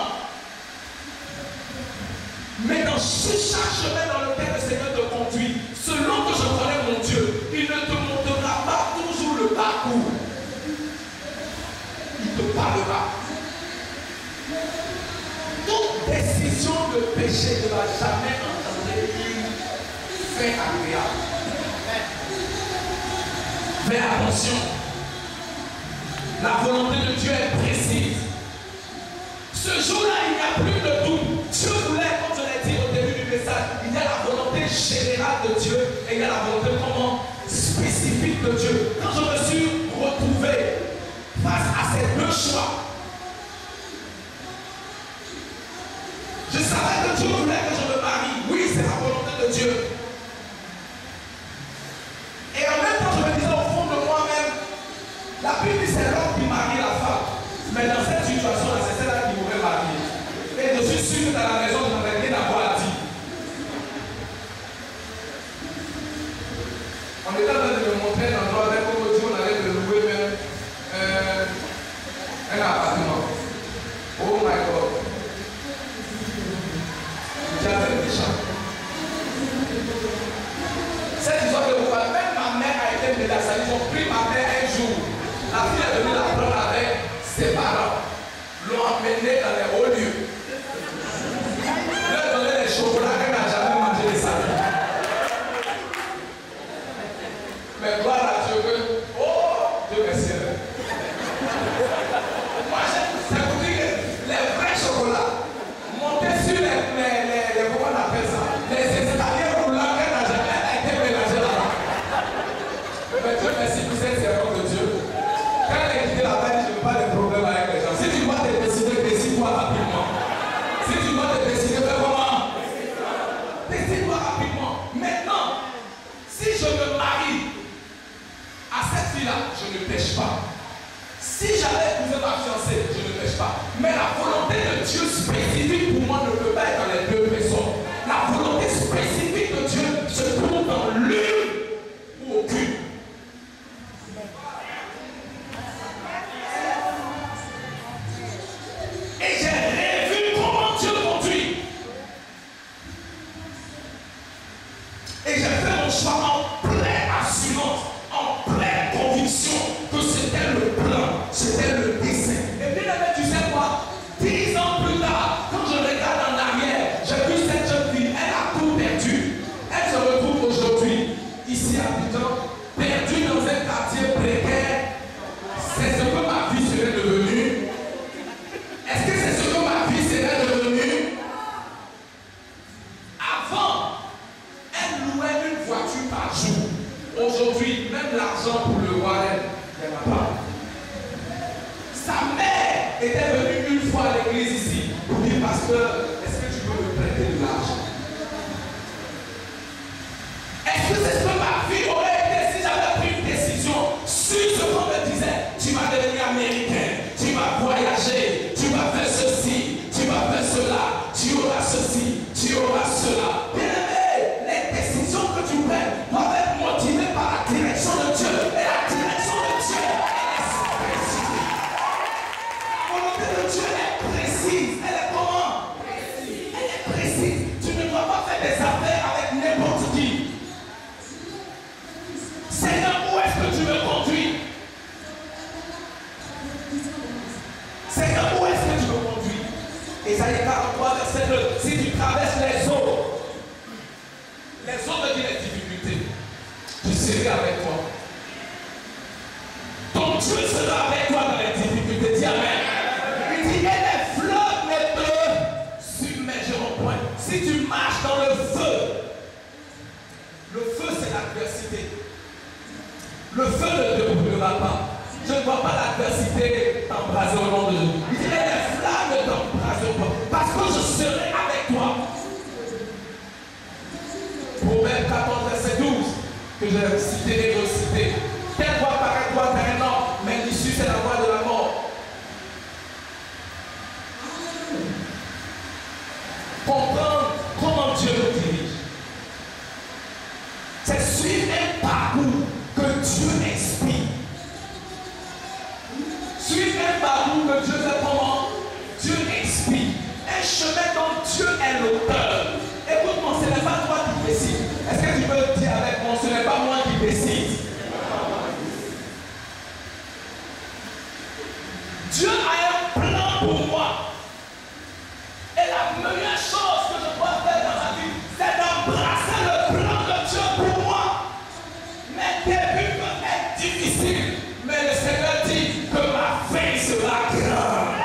Mais dans chaque chemin dans lequel le Seigneur te conduit, selon que je connais mon Dieu, il ne te montrera pas toujours le parcours. Il te parlera. Toute décision de péché ne va jamais engendrer une fin agréable. Fais attention. La volonté de Dieu est précise. Ce jour-là, il n'y a plus de doute. Dieu voulait, comme je l'ai dit au début du message, il y a la volonté générale de Dieu et il y a la volonté comment spécifique de Dieu. Quand je me suis retrouvé face à ces deux choix, je savais que Dieu voulait que je me marie. Oui, c'est la volonté de Dieu. Et en même temps, je me disais au fond de moi-même, la Bible dit c'est l'homme qui marie la femme. Mais dans cette situation-là, c'est celle-là qui m'aurait marié. Et je suis sûr que dans la maison, je n'avais rien à voir à dire. On était en train de me montrer un endroit avec où on allait de louer même un appartement. Oh my God. J'avais méchant. Cette histoire de vous parle, même ma mère a été menacée. Ils ont pris ma mère un jour. La fille est venue la prendre avec ses parents. L'ont emmenée dans les hauts lieux. Leur donné les chocolats qu'elle n'a jamais mangé de sa vie. Mais gloire à Dieu que, oh, Dieu merci. Moi, c'est pour dire que les vrais chocolats, montés sur les comment on appelle ça, les escaliers roulants qu'elle n'a jamais été mélangés là-bas. Mais Dieu merci pour cette servante de Dieu. Quand elle est quittée là-bas, je ne veux pas de problème avec les gens. Si tu dois te décider, décide-toi rapidement. Si tu dois te décider, fais comment? Décide-toi rapidement. Maintenant, si je me marie à cette fille-là, je ne pêche pas. Si j'avais épousé ma fiancée, je ne pêche pas. Mais la volonté de Dieu spécifique pour moi ne peut pas être dans les deux personnes. La volonté spécifique de Dieu se trouve dans l'une ou aucune. Et j'ai revu comment Dieu conduit. Et j'ai fait mon choix en pleine assurance, en pleine conviction que c'était le plan, c'était le dessein. Et bien aimé, tu sais quoi? 10 ans plus tard, quand je regarde en arrière, j'ai vu cette jeune fille, elle a tout perdu. Elle se retrouve aujourd'hui, ici à Abidjan, perdue dans un quartier précaire. C'est ce que ma vie serait devenue. Est-ce que c'est ce que ma vie serait devenue? Avant, elle louait une voiture par jour. Aujourd'hui, même l'argent pour le Warren, il n'y en a pas. Sa mère était venue une fois à l'église ici pour dire, pasteur, est-ce que tu peux me prêter de l'argent? Est-ce que c'est ce que ma vie aurait été si j'avais pris une décision sur ce qu'on me disait? Tu vas devenir américain, tu vas voyager, tu vas faire ceci, tu vas faire cela, tu auras ceci, tu auras cela. Bien aimé, les décisions que tu prends doivent être motivées par la direction de Dieu. Et la direction de Dieu, elle est spécifique. La volonté de Dieu est précise. Elle est comment? Précise. Elle est précise. Tu ne dois pas faire des affaires avec n'importe qui. Seigneur, où est-ce que tu me conduis? Seigneur, où est-ce que tu me conduis? Ésaïe 43, verset 2. Si tu traverses les eaux veut dire les difficultés, je serai avec toi. Ton Dieu sera avec toi dans les difficultés. Dis amen. Il dit, et les fleuves ne te submergeront point. Si tu marches dans le feu c'est l'adversité. Le feu ne te brûlera pas. Je ne vois pas l'adversité t'embraser au nom de Dieu. Il dit, et les flammes ne t'embraseront pas. Parce que je serai avec toi. Proverbe 14, verset 12, que j'ai cité et recité. Quelle voix paraît toi par un homme, mais l'issue c'est la voix de la mort. Dieu inspire. Suivre un parcours que Dieu fait comment? Dieu inspire. Un chemin dont Dieu est l'auteur. Écoute-moi, ce n'est pas toi qui décides. Est-ce que tu peux dire avec moi, ce n'est pas moi qui décide? Dieu a un plan pour moi. Et la meilleure chose que je dois faire dans ma vie, c'est d'embrasser le plan de Dieu pour moi. Mes débuts peuvent être difficiles, mais le Seigneur dit que ma fin sera grande.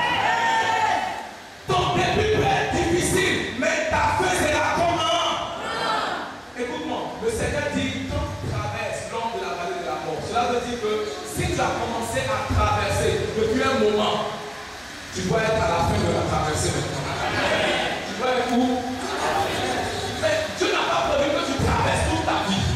Ton début peut être difficile, mais ta fin sera comment? Écoute-moi, le Seigneur dit quand tu traverses l'ombre de la vallée de la mort, cela veut dire que si tu as commencé à traverser depuis un moment, tu dois être à la fin de la traversée maintenant. Tu dois être où? Mais Dieu n'a pas prévu que tu traverses toute ta vie.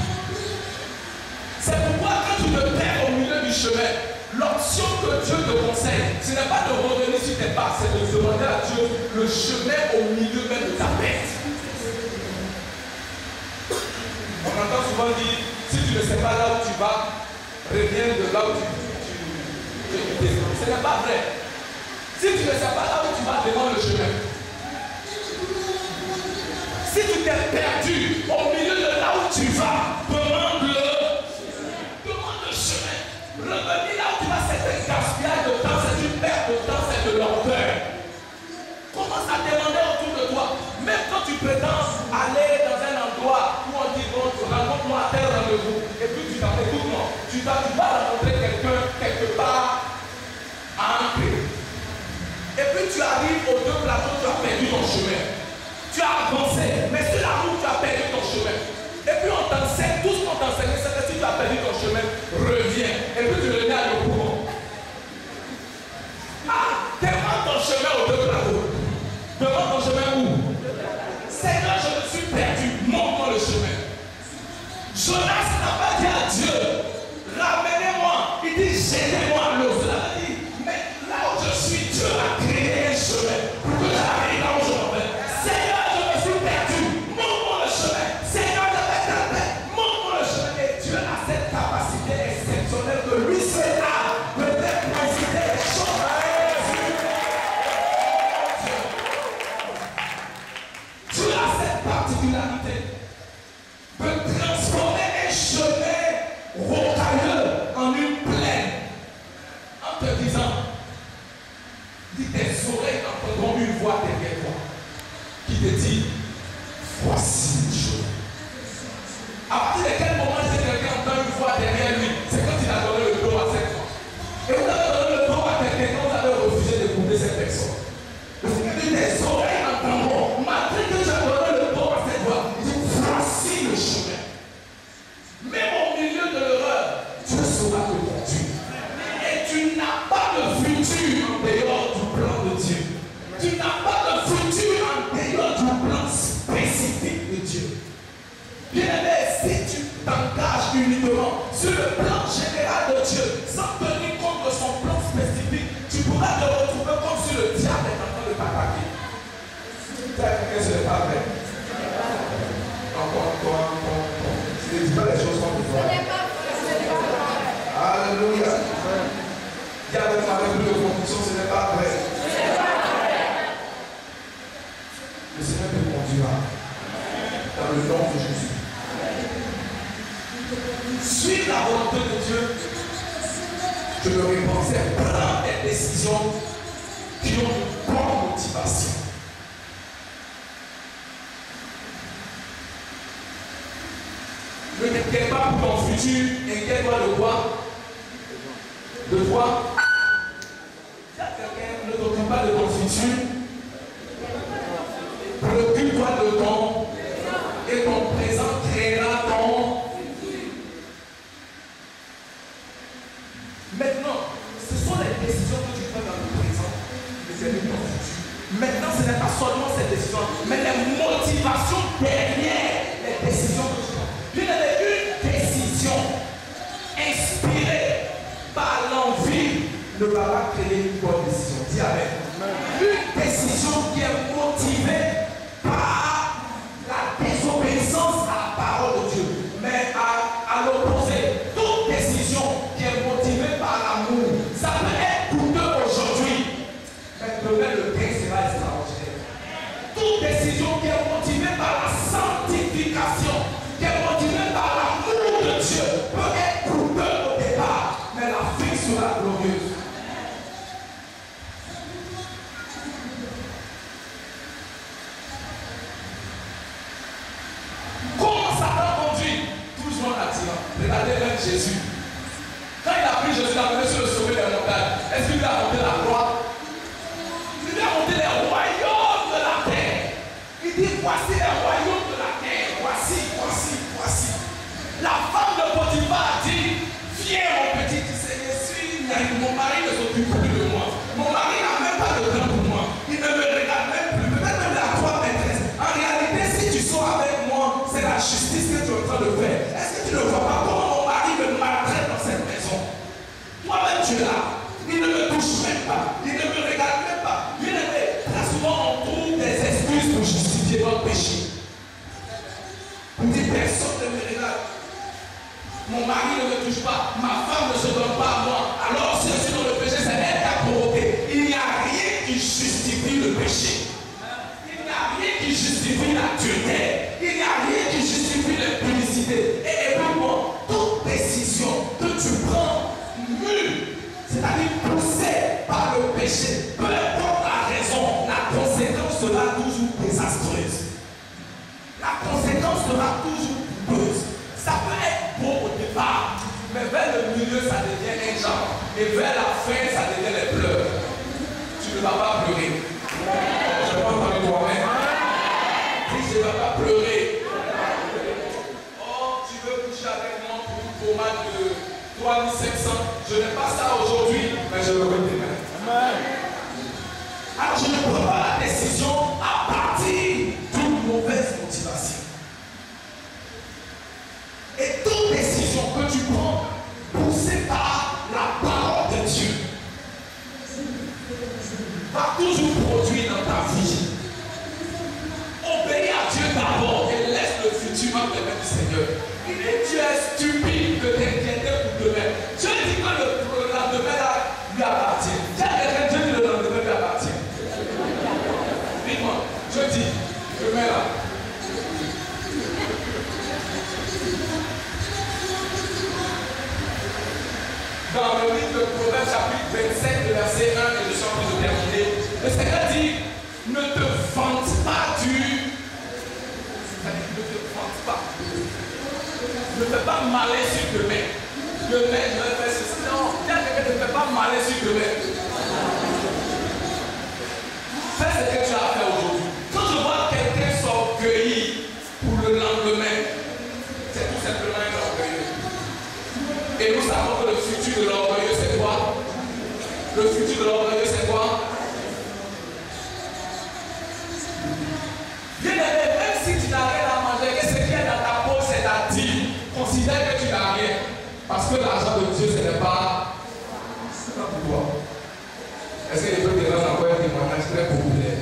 C'est pourquoi quand tu te perds au milieu du chemin, l'option que Dieu te conseille, ce n'est pas de revenir sur tes pas, c'est de demander à Dieu le chemin au milieu même de ta perte. On entend souvent dire, si tu ne sais pas là où tu vas, reviens de là où tu descends. Ce n'est pas vrai. Si tu ne sais pas là où tu vas, demande le chemin. Si tu t'es perdu au milieu de là où tu vas, demande le chemin. Revenir là où tu vas, c'est un gaspillage de temps, c'est une perte de temps, c'est de lenteur. Commence à demander autour de toi. Même quand tu prétends aller dans un endroit où on dit, bon, rencontre-moi à tel rendez-vous, et puis tu t'en écoutes-moi, tu vas rencontrer quelqu'un quelque part à un prix. Et puis tu arrives aux deux plateaux, tu as perdu ton chemin. Tu as avancé, mais sur la route, tu as perdu ton chemin. Et puis on t'enseigne, tout ce qu'on t'enseigne, c'est que si tu as perdu ton chemin, reviens. Et puis tu reviens à l'eau. Ah, demande ton chemin aux deux plateaux. Demande ton chemin où? Seigneur, je me suis perdu, montre-moi le chemin. Jonas n'a pas dit à Dieu, ramenez-moi. Il dit, gênez-moi à l'eau. Cela veut dire, mais là où je suis, Dieu a créé un chemin pour que j'arrive là où je m'en vais. Seigneur, je me suis perdu, montre-moi le chemin. Seigneur, je vais t'appeler, montre-moi le chemin. Et Dieu a cette capacité exceptionnelle que lui seul a de faire préciser les choses. Dieu a cette particularité de transformer un chemin rocailleux en une plaine en te disant, dis tes oreilles entendront une voix derrière toi qui te dit, voici le chemin. À partir de quel moment est-ce que quelqu'un entend une voix derrière lui? C'est quand il a donné le dos à cette fois. Et vous avez donné le dos à quelqu'un quand vous avez refusé d'écouter cette personne. Le Seigneur dit, tes oreilles entendront, malgré que j'ai donné le dos à cette voix, il dit, voici le chemin. Même au milieu de l'erreur, Dieu saura te conduire. Et tu n'as pas de futur en dehors du plan de Dieu. Tu n'as pas de futur en dehors du plan spécifique de Dieu. Bien-aimé, si tu t'engages uniquement sur le plan général de Dieu, sans tenir compte de son plan spécifique, tu pourras te retrouver comme si le diable est en train de t'attaquer. Ce n'est pas vrai. Tu ne dis pas les choses comme il faut. Alléluia. Il y a des avec plus de conviction, ce n'est pas vrai. Le Seigneur te conduira dans le nom de Jésus. Suivre la volonté de Dieu, je me répensais à prendre des décisions qui ont une bonne motivation. Ne t'inquiète pas pour ton futur, inquiète-toi de quoi? De toi? Si quelqu'un ne t'occupe pas de ton futur, préoccupe-toi de ton et ton présent créera ton. Maintenant, ce sont les décisions que tu prends dans le présent qui déterminent ton futur. Maintenant, ce n'est pas seulement ces décisions, mais les motivations derrière les décisions que tu prends. Une décision inspirée par l'envie ne va pas créer une bonne décision. Dis amen. Une décision qui est motivée par la désobéissance à la parole de Dieu. Mais à l'opposé, toute décision sera glorieuse. Comment Satan conduit? Toujours attirant. Regardez même Jésus. Quand il a pris Jésus, il a mené sur le sommet des montagnes. Est-ce qu'il lui a monté la croix? Il lui a monté les royaumes de la terre. Il dit, voici les royaumes de la terre. Voici, voici, voici. La femme de Potiphar a dit, viens mon petit, tu sais, je suis, mon mari ne s'occupe plus de moi. Mon mari n'a même pas de temps pour moi. Il ne me regarde même plus. Peut-être même la toi maîtresse. En réalité, si tu sors avec moi, c'est la justice que tu es en train de faire. Est-ce que tu ne vois pas comment mon mari me maltraite dans cette maison? Toi-même tu es là. Il ne me touche même pas. Il ne me regarde même pas. Très souvent on trouve des excuses pour justifier notre péché. On dit personne ne me regarde. Mon mari ne me touche pas. Ma femme ne se donne pas à moi. Alors si je suis dans le péché, c'est elle qui a provoqué. Il n'y a rien qui justifie le péché. Il n'y a rien qui justifie la dureté. Il n'y a rien qui justifie l'impudicité. Et évidemment, toute décision que tu prends mue, c'est-à-dire poussée par le péché, peu importe la raison, la conséquence sera toujours désastreuse. La conséquence sera toujours douteuse. Ça peut être beau au départ, mais vers le milieu, ça devient un genre. Et vers la fin, ça devient les pleurs. Tu ne vas pas pleurer. Je vais pas entendu toi-même. Si je ne vais pas pleurer. Oh, tu veux coucher avec moi pour une pommade de 3700. Je n'ai pas ça aujourd'hui, mais je le veux demain. Alors je ne prends pas la décision à partir d'une mauvaise motivation. Et toute décision que tu prends, poussée par la parole de Dieu, va toujours produire dans ta vie. Obéis à Dieu d'abord et laisse le futur entre les mains du Seigneur. Il dit, tu es stupide de t'inquiéter pour demain. Dieu dit que le lendemain là lui appartient. Dieu dit que le lendemain lui appartient. Dites-moi, je dis, demain là. Dans le livre de Proverbes chapitre 27, le verset 1, et je suis en train de terminer, le Seigneur dit, ne te vante pas du... C'est-à-dire, ne te vante pas. Ne fais pas malin sur demain. Demain, je vais faire ceci. Non, bien que ne fais pas malin sur demain. Fais ce que tu as à faire aujourd'hui. Quand je vois quelqu'un s'orgueillir pour le lendemain, c'est tout simplement un orgueilleux. Et nous savons que le futur de l'orgueilleux, c'est quoi? Le futur de l'orgueilleux, c'est quoi? Bien aimé, même si tu n'as rien à manger, que ce qui est dans ta peau, c'est ta dîme. Considère que tu n'as rien. Parce que l'argent de Dieu, ce n'est pas pour toi. Est-ce que je peux te rendre encore un témoignage très populaire?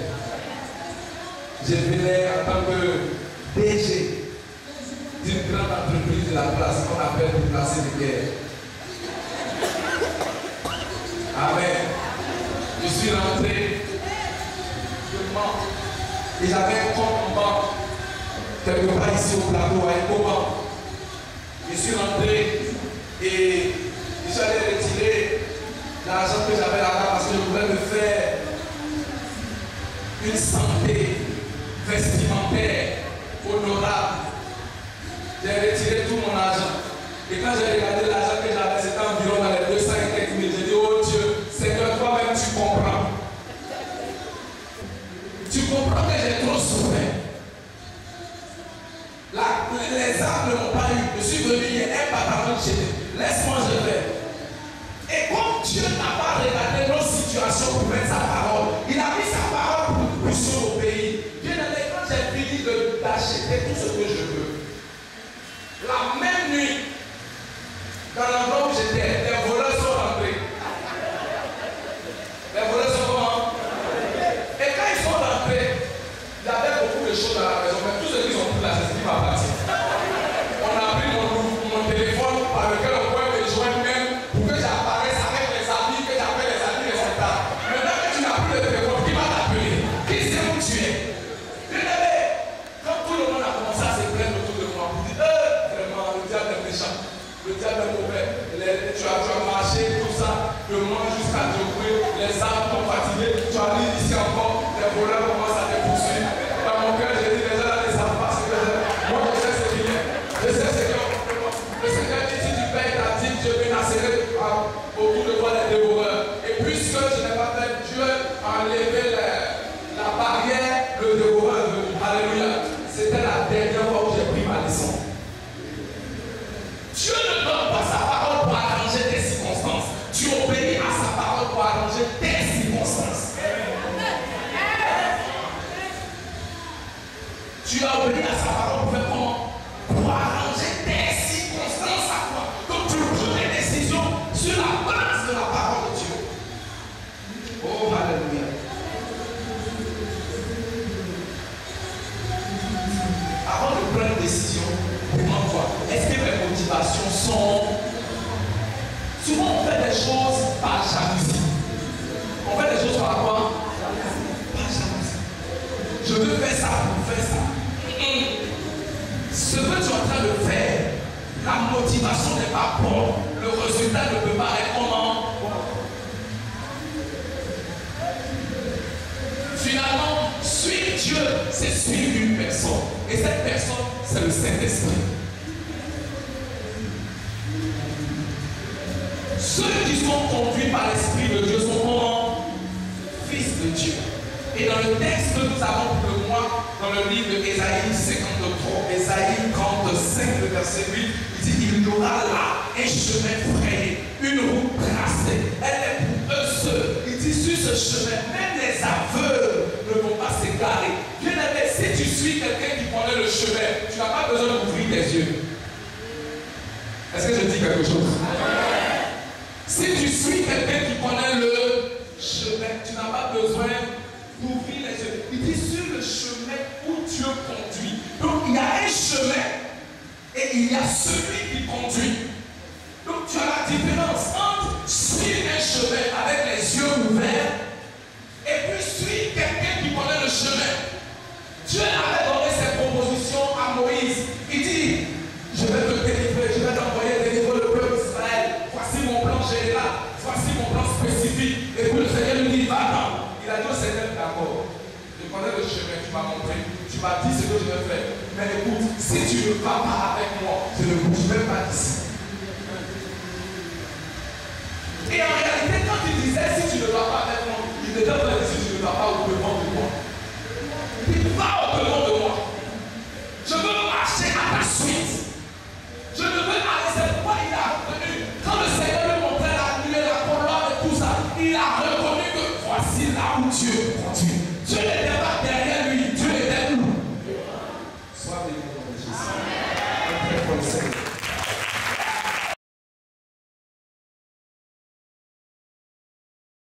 Je venais en tant que DG d'une grande entreprise de la place qu'on appelle le placé de guerre. Amen. Je suis rentré et j'avais un compte en banque quelque part ici au plateau à Ecobank. Je suis rentré et je suis allé retirer l'argent que j'avais là-bas parce que je voulais me faire une santé vestimentaire honorable. J'ai retiré tout mon argent. Et quand j'ai regardé l'argent que j'avais, c'était environ dans les 200 et quelques mille. J'ai dit, oh Dieu, Seigneur, toi-même tu comprends. Tu comprends que j'ai trop souffert. Les arbres ne m'ont pas eu. Je suis venu, il y a un pantalon jeté. Laisse-moi, je vais. Et comme Dieu n'a pas regardé nos situations pour mettre sa parole, il a mis sa parole pour que nous puissions obéir. Bien aimé, quand j'ai fini d'acheter tout ce que je veux, la même nuit, dans l'endroit où j'étais, les voleurs sont rentrés. Les voleurs sont comment? Et quand ils sont rentrés, il y avait beaucoup de choses dans la maison, mais tout ce qu'ils ont pris là, c'est ce qui m'appartient. On a pris mon téléphone par lequel on pouvait me joindre même pour que j'apparaisse avec les amis, que j'appelle les amis, etc. Maintenant que tu n'as plus de téléphone, qui va t'appeler? Qui sait où tu es? Quand tout le monde a commencé à se plaindre autour de moi, vous dites, vraiment, le diable est méchant, le diable est mauvais, tu as marché, tout ça. de moi jusqu'à Dieu. Les arbres t'ont fatigué. Tu arrives ici encore, les voleurs commencent à te poursuivre. Dans mon cœur, j'ai dit, les gens là ne savent pas ce que j'ai. Moi, je sais ce qu'il est. Je sais ce qu'il est. Le Seigneur dit, si tu payes ta dîme, je vais nasser autour de toi les dévoreurs. Et puisque je n'ai pas fait, Dieu a enlevé la barrière, le dévoreur est venu. Alléluia. C'était la dernière fois où j'ai pris ma leçon. Dieu ne donne pas sa parole pour arranger tes circonstances. Tu obéis à sa parole pour arranger tes circonstances. Tu as obéi à sa parole pour faire comment? Pour arranger tes circonstances à toi. Donc tu prends des décisions sur la base de la parole de Dieu. Oh, alléluia. Avant de prendre une décision, demande-toi, est-ce que mes motivations sont... Souvent on fait des choses par jalousie. On fait des choses par quoi? Par jalousie. Je veux faire ça pour faire ça. Ce que tu es en train de faire, la motivation n'est pas bonne. Le résultat ne peut pas être comment? Finalement, suivre Dieu, c'est suivre une personne. Et cette personne, c'est le Saint-Esprit. Ceux qui sont conduits par l'Esprit de Dieu sont comment? Fils de Dieu. Et dans le texte que nous avons pour le mois, dans le livre d'Ésaïe 53, Ésaïe 35, le verset 8, il dit, il y aura là un chemin frayé, une route tracée. Elle est pour eux seuls. Il dit, sur ce chemin, même les aveugles ne vont pas s'égarer. Bien aimé, si tu suis quelqu'un qui connaît le chemin, tu n'as pas besoin d'ouvrir tes yeux. Est-ce que je dis quelque chose? Si tu suis quelqu'un qui connaît le chemin, tu n'as pas besoin d'ouvrir les yeux. Il dit sur le chemin où Dieu conduit. Donc il y a un chemin et il y a celui qui conduit. Donc tu as la différence entre suivre un chemin avec les yeux ouverts et puis suivre quelqu'un qui connaît le chemin. Dieu avait donné ses propositions à Moïse. Il dit, je vais te délivrer, je vais t'envoyer délivrer le peuple d'Israël. Voici mon plan général, voici mon plan spécifique. Et puis le Seigneur lui dit, va-t'en. Il a dit au Seigneur, d'accord, je connais le chemin, tu m'as montré, tu m'as dit ce que je vais faire. Mais écoute, si tu ne vas pas avec moi, je ne bouge même pas d'ici. Et en réalité, quand il disait si tu ne vas pas avec moi, il était en train de dire si tu ne vas pas au devant de moi. Il va au devant de moi. Je veux marcher à ta suite. Je ne veux aller, c'est pourquoi il a reconnu. Quand le Seigneur lui montrait la nuée, la colonne et tout ça, il a reconnu que voici là où Dieu conduit. Dieu n'était